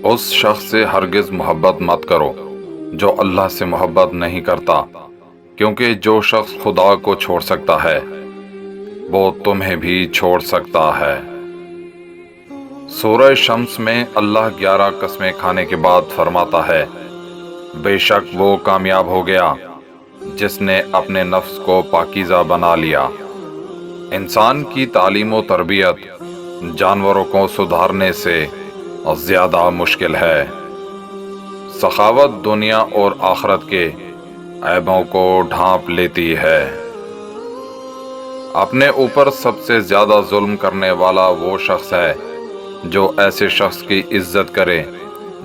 اس شخص سے ہرگز محبت مت کرو جو اللہ سے محبت نہیں کرتا، کیونکہ جو شخص خدا کو چھوڑ سکتا ہے وہ تمہیں بھی چھوڑ سکتا ہے۔ سورہ شمس میں اللہ 11 قسمیں کھانے کے بعد فرماتا ہے، بے شک وہ کامیاب ہو گیا جس نے اپنے نفس کو پاکیزہ بنا لیا۔ انسان کی تعلیم و تربیت جانوروں کو سدھارنے سے زیادہ مشکل ہے۔ سخاوت دنیا اور آخرت کے عیبوں کو ڈھانپ لیتی ہے۔ اپنے اوپر سب سے زیادہ ظلم کرنے والا وہ شخص ہے جو ایسے شخص کی عزت کرے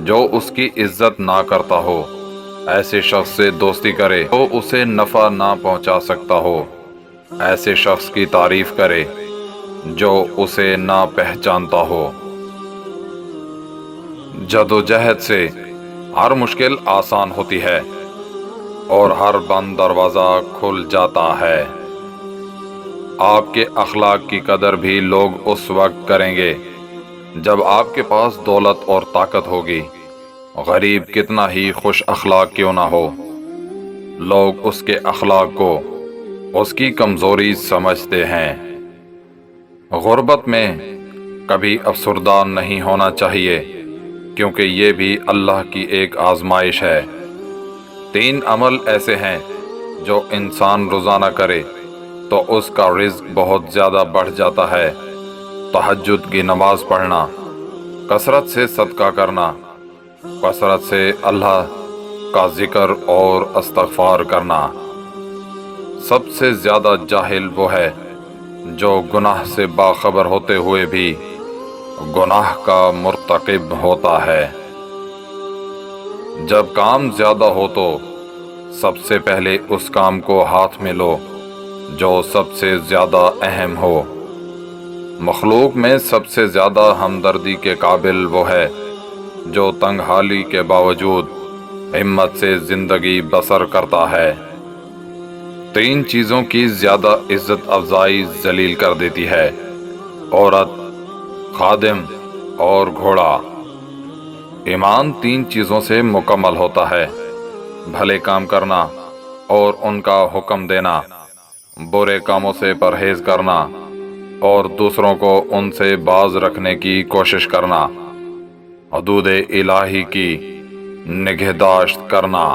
جو اس کی عزت نہ کرتا ہو، ایسے شخص سے دوستی کرے تو اسے نفع نہ پہنچا سکتا ہو، ایسے شخص کی تعریف کرے جو اسے نہ پہچانتا ہو۔ جدوجہد سے ہر مشکل آسان ہوتی ہے اور ہر بند دروازہ کھل جاتا ہے۔ آپ کے اخلاق کی قدر بھی لوگ اس وقت کریں گے جب آپ کے پاس دولت اور طاقت ہوگی۔ غریب کتنا ہی خوش اخلاق کیوں نہ ہو، لوگ اس کے اخلاق کو اس کی کمزوری سمجھتے ہیں۔ غربت میں کبھی افسردہ نہیں ہونا چاہیے، کیونکہ یہ بھی اللہ کی ایک آزمائش ہے۔ 3 عمل ایسے ہیں جو انسان روزانہ کرے تو اس کا رزق بہت زیادہ بڑھ جاتا ہے: تہجد کی نماز پڑھنا، کثرت سے صدقہ کرنا، کثرت سے اللہ کا ذکر اور استغفار کرنا۔ سب سے زیادہ جاہل وہ ہے جو گناہ سے باخبر ہوتے ہوئے بھی گناہ کا مرتکب ہوتا ہے۔ جب کام زیادہ ہو تو سب سے پہلے اس کام کو ہاتھ میں لو جو سب سے زیادہ اہم ہو۔ مخلوق میں سب سے زیادہ ہمدردی کے قابل وہ ہے جو تنگ حالی کے باوجود ہمت سے زندگی بسر کرتا ہے۔ 3 چیزوں کی زیادہ عزت افزائی ذلیل کر دیتی ہے: عورت، خادم اور گھوڑا۔ ایمان 3 چیزوں سے مکمل ہوتا ہے: بھلے کام کرنا اور ان کا حکم دینا، برے کاموں سے پرہیز کرنا اور دوسروں کو ان سے باز رکھنے کی کوشش کرنا، حدود الہی کی نگہداشت کرنا۔